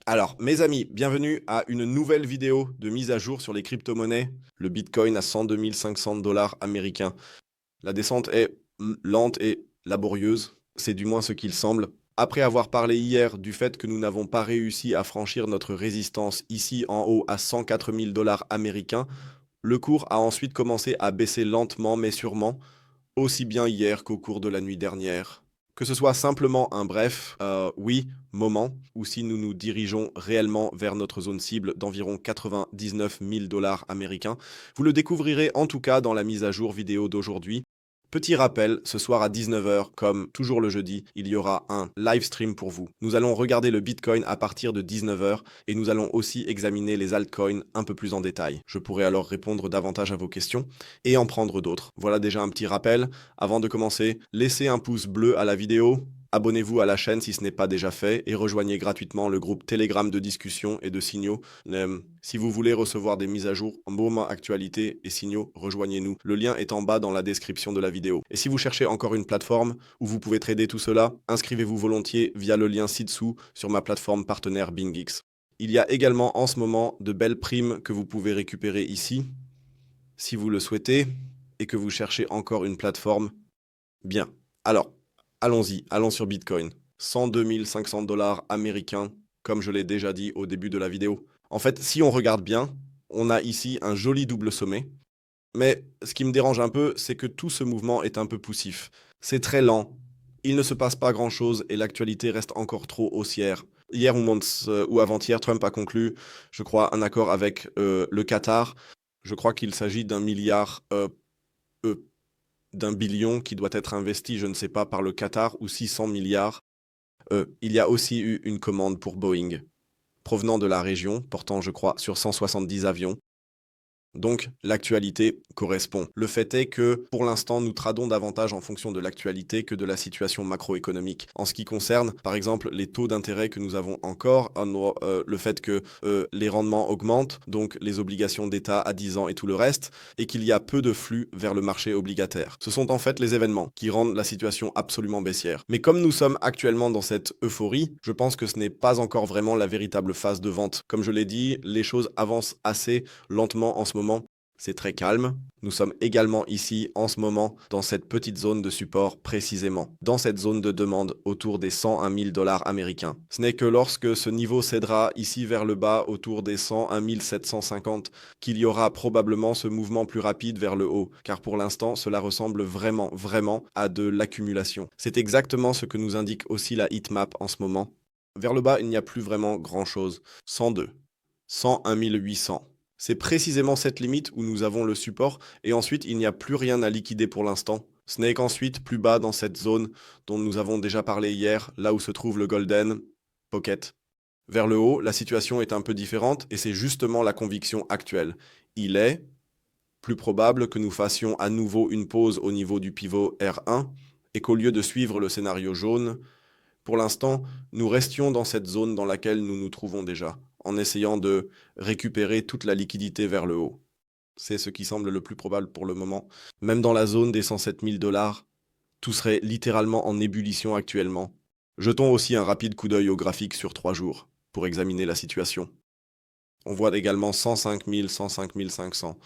Alors, mes amis, bienvenue à une nouvelle vidéo de mise à jour sur les crypto-monnaies. Le Bitcoin à 102 500 dollars américains. La descente est lente et laborieuse, c'est du moins ce qu'il semble. Après avoir parlé hier du fait que nous n'avons pas réussi à franchir notre résistance ici en haut à 104 000 dollars américains, le cours a ensuite commencé à baisser lentement mais sûrement, aussi bien hier qu'au cours de la nuit dernière. Que ce soit simplement un bref, oui, moment, ou si nous nous dirigeons réellement vers notre zone cible d'environ 99 000 dollars américains, vous le découvrirez en tout cas dans la mise à jour vidéo d'aujourd'hui. Petit rappel, ce soir à 19 h, comme toujours le jeudi, il y aura un live stream pour vous. Nous allons regarder le Bitcoin à partir de 19 h et nous allons aussi examiner les altcoins un peu plus en détail. Je pourrai alors répondre davantage à vos questions et en prendre d'autres. Voilà déjà un petit rappel. Avant de commencer, laissez un pouce bleu à la vidéo. Abonnez-vous à la chaîne si ce n'est pas déjà fait et rejoignez gratuitement le groupe Telegram de discussion et de signaux. Si vous voulez recevoir des mises à jour en moment, actualité et signaux, rejoignez-nous. Le lien est en bas dans la description de la vidéo. Et si vous cherchez encore une plateforme où vous pouvez trader tout cela, inscrivez-vous volontiers via le lien ci-dessous sur ma plateforme partenaire BingX. Il y a également en ce moment de belles primes que vous pouvez récupérer ici, si vous le souhaitez, et que vous cherchez encore une plateforme. Bien. Alors, allons-y, allons sur Bitcoin. 102 500 dollars américains, comme je l'ai déjà dit au début de la vidéo. En fait, si on regarde bien, on a ici un joli double sommet. Mais ce qui me dérange un peu, c'est que tout ce mouvement est un peu poussif. C'est très lent. Il ne se passe pas grand-chose et l'actualité reste encore trop haussière. Hier ou avant-hier, Trump a conclu, je crois, un accord avec le Qatar. Je crois qu'il s'agit d'un milliard euh, d'un billion qui doit être investi, je ne sais pas, par le Qatar ou 600 milliards. Il y a aussi eu une commande pour Boeing, provenant de la région, portant, je crois, sur 170 avions. Donc, l'actualité correspond. Le fait est que, pour l'instant, nous tradons davantage en fonction de l'actualité que de la situation macroéconomique. En ce qui concerne, par exemple, les taux d'intérêt que nous avons encore, le fait que les rendements augmentent, donc les obligations d'État à 10 ans et tout le reste, et qu'il y a peu de flux vers le marché obligataire. Ce sont en fait les événements qui rendent la situation absolument baissière. Mais comme nous sommes actuellement dans cette euphorie, je pense que ce n'est pas encore vraiment la véritable phase de vente. Comme je l'ai dit, les choses avancent assez lentement en ce moment. C'est très calme. Nous sommes également ici, en ce moment, dans cette petite zone de support précisément, dans cette zone de demande autour des 101 000 dollars américains. Ce n'est que lorsque ce niveau cédera ici vers le bas, autour des 101 750, qu'il y aura probablement ce mouvement plus rapide vers le haut, car pour l'instant, cela ressemble vraiment, vraiment à de l'accumulation. C'est exactement ce que nous indique aussi la heatmap en ce moment. Vers le bas, il n'y a plus vraiment grand-chose. 102, 101 800. C'est précisément cette limite où nous avons le support, et ensuite il n'y a plus rien à liquider pour l'instant. Ce n'est qu'ensuite, plus bas dans cette zone dont nous avons déjà parlé hier, là où se trouve le Golden Pocket. Vers le haut, la situation est un peu différente, et c'est justement la conviction actuelle. Il est plus probable que nous fassions à nouveau une pause au niveau du pivot R1, et qu'au lieu de suivre le scénario jaune, pour l'instant, nous restions dans cette zone dans laquelle nous nous trouvons déjà, en essayant de récupérer toute la liquidité vers le haut. C'est ce qui semble le plus probable pour le moment. Même dans la zone des 107 000 dollars, tout serait littéralement en ébullition actuellement. Jetons aussi un rapide coup d'œil au graphique sur 3 jours, pour examiner la situation. On voit également 105 000, 105 500.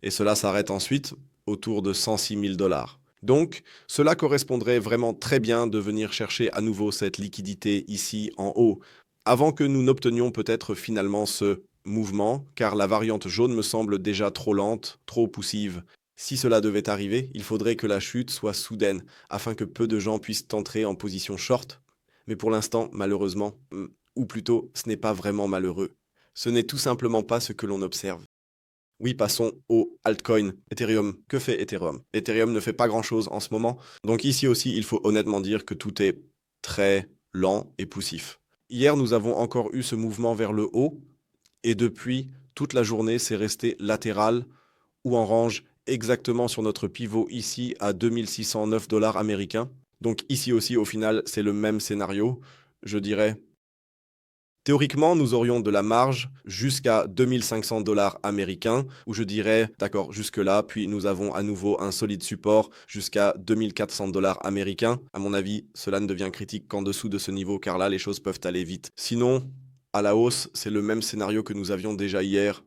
Et cela s'arrête ensuite autour de 106 000 dollars. Donc, cela correspondrait vraiment très bien de venir chercher à nouveau cette liquidité ici en haut, avant que nous n'obtenions peut-être finalement ce mouvement, car la variante jaune me semble déjà trop lente, trop poussive. Si cela devait arriver, il faudrait que la chute soit soudaine, afin que peu de gens puissent entrer en position short. Mais pour l'instant, malheureusement, ou plutôt, ce n'est pas vraiment malheureux. Ce n'est tout simplement pas ce que l'on observe. Oui, passons au altcoin Ethereum. Que fait Ethereum? Ethereum ne fait pas grand-chose en ce moment. Donc ici aussi, il faut honnêtement dire que tout est très lent et poussif. Hier, nous avons encore eu ce mouvement vers le haut, et depuis, toute la journée, c'est resté latéral ou en range exactement sur notre pivot ici à 2609 dollars américains. Donc ici aussi, au final, c'est le même scénario. Je dirais théoriquement, nous aurions de la marge jusqu'à 2500 dollars américains, où je dirais, d'accord, jusque-là, puis nous avons à nouveau un solide support jusqu'à 2400 dollars américains. À mon avis, cela ne devient critique qu'en dessous de ce niveau, car là, les choses peuvent aller vite. Sinon, à la hausse, c'est le même scénario que nous avions déjà hier.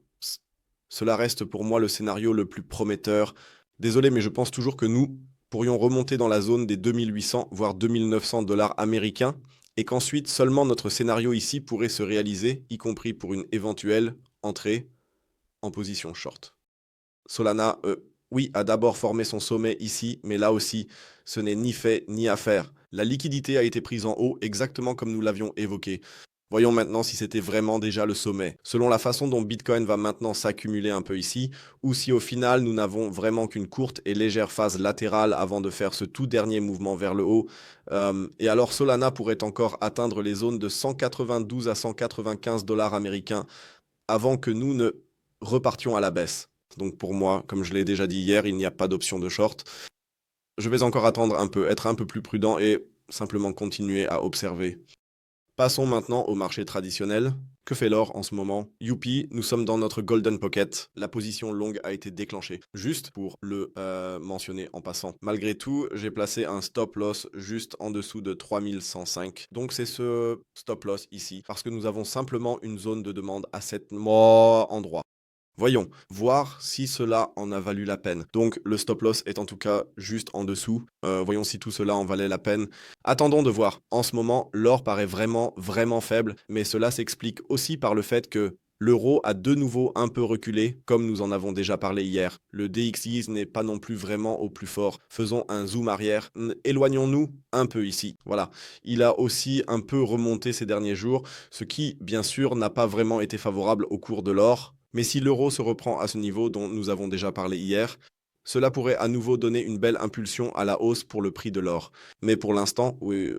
Cela reste pour moi le scénario le plus prometteur. Désolé, mais je pense toujours que nous pourrions remonter dans la zone des 2800 voire 2900 dollars américains et qu'ensuite seulement notre scénario ici pourrait se réaliser, y compris pour une éventuelle entrée en position short. Solana, oui, a d'abord formé son sommet ici, mais là aussi, ce n'est ni fait ni à faire. La liquidité a été prise en haut exactement comme nous l'avions évoqué. Voyons maintenant si c'était vraiment déjà le sommet. Selon la façon dont Bitcoin va maintenant s'accumuler un peu ici, ou si au final nous n'avons vraiment qu'une courte et légère phase latérale avant de faire ce tout dernier mouvement vers le haut. Et alors Solana pourrait encore atteindre les zones de 192 à 195 dollars américains avant que nous ne repartions à la baisse. Donc pour moi, comme je l'ai déjà dit hier, il n'y a pas d'option de short. Je vais encore attendre un peu, être un peu plus prudent et simplement continuer à observer. Passons maintenant au marché traditionnel. Que fait l'or en ce moment? Youpi, nous sommes dans notre golden pocket. La position longue a été déclenchée. Juste pour le mentionner en passant. Malgré tout, j'ai placé un stop loss juste en dessous de 3105. Donc c'est ce stop loss ici. Parce que nous avons simplement une zone de demande à cet endroit. Voyons, voir si cela en a valu la peine. Donc le stop loss est en tout cas juste en dessous. Voyons si tout cela en valait la peine. Attendons de voir. En ce moment, l'or paraît vraiment faible, mais cela s'explique aussi par le fait que l'euro a de nouveau un peu reculé, comme nous en avons déjà parlé hier. Le DXY n'est pas non plus vraiment au plus fort. Faisons un zoom arrière. Éloignons-nous un peu ici. Voilà. Il a aussi un peu remonté ces derniers jours, ce qui, bien sûr, n'a pas vraiment été favorable au cours de l'or. Mais si l'euro se reprend à ce niveau dont nous avons déjà parlé hier, cela pourrait à nouveau donner une belle impulsion à la hausse pour le prix de l'or. Mais pour l'instant, oui,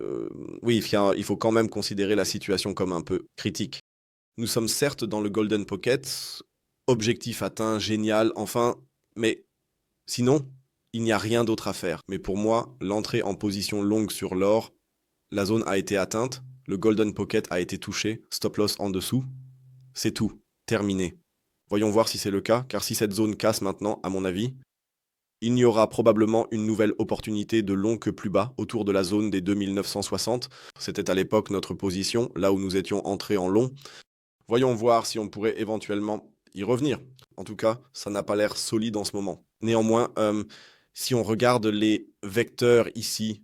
il faut quand même considérer la situation comme un peu critique. Nous sommes certes dans le Golden Pocket, objectif atteint, génial, enfin, mais sinon, il n'y a rien d'autre à faire. Mais pour moi, l'entrée en position longue sur l'or, la zone a été atteinte, le Golden Pocket a été touché, stop loss en dessous, c'est tout, terminé. Voyons voir si c'est le cas, car si cette zone casse maintenant, à mon avis, il y aura probablement une nouvelle opportunité de long que plus bas, autour de la zone des 2960. C'était à l'époque notre position, là où nous étions entrés en long. Voyons voir si on pourrait éventuellement y revenir. En tout cas, ça n'a pas l'air solide en ce moment. Néanmoins, si on regarde les vecteurs ici...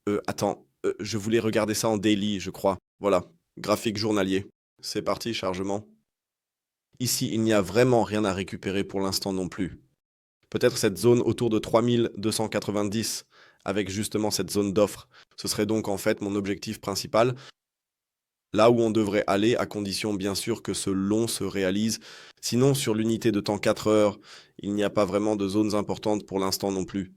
je voulais regarder ça en daily, je crois. Voilà, graphique journalier. C'est parti, chargement. Ici, il n'y a vraiment rien à récupérer pour l'instant non plus. Peut-être cette zone autour de 3290, avec justement cette zone d'offre. Ce serait donc en fait mon objectif principal. Là où on devrait aller, à condition bien sûr que ce long se réalise. Sinon, sur l'unité de temps 4 heures, il n'y a pas vraiment de zones importantes pour l'instant non plus.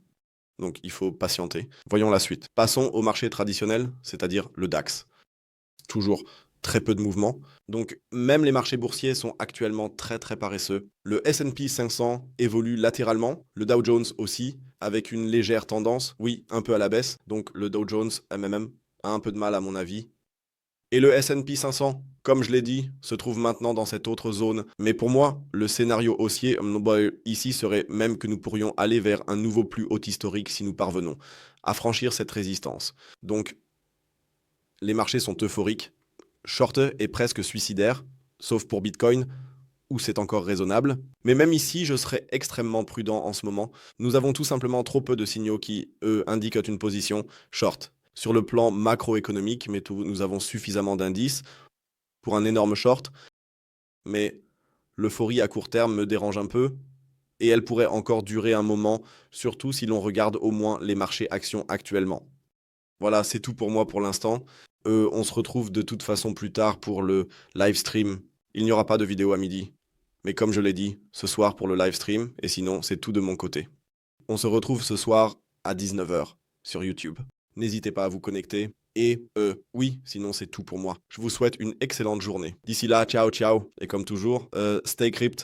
Donc il faut patienter. Voyons la suite. Passons au marché traditionnel, c'est-à-dire le DAX. Toujours très peu de mouvements. Donc même les marchés boursiers sont actuellement très paresseux. Le S&P 500 évolue latéralement, le Dow Jones aussi, avec une légère tendance, oui, un peu à la baisse. Donc le Dow Jones MMM a un peu de mal à mon avis. Et le S&P 500, comme je l'ai dit, se trouve maintenant dans cette autre zone. Mais pour moi, le scénario haussier ici serait même que nous pourrions aller vers un nouveau plus haut historique si nous parvenons à franchir cette résistance. Donc les marchés sont euphoriques. Short est presque suicidaire, sauf pour Bitcoin, où c'est encore raisonnable. Mais même ici, je serais extrêmement prudent en ce moment. Nous avons tout simplement trop peu de signaux qui, eux, indiquent une position short. Sur le plan macroéconomique, nous avons suffisamment d'indices pour un énorme short. Mais l'euphorie à court terme me dérange un peu. Et elle pourrait encore durer un moment, surtout si l'on regarde au moins les marchés actions actuellement. Voilà, c'est tout pour moi pour l'instant. On se retrouve de toute façon plus tard pour le live stream. Il n'y aura pas de vidéo à midi. Mais comme je l'ai dit, ce soir pour le live stream, et sinon, c'est tout de mon côté. On se retrouve ce soir à 19 h sur YouTube. N'hésitez pas à vous connecter. Et oui, sinon c'est tout pour moi. Je vous souhaite une excellente journée. D'ici là, ciao ciao. Et comme toujours, stay crypt.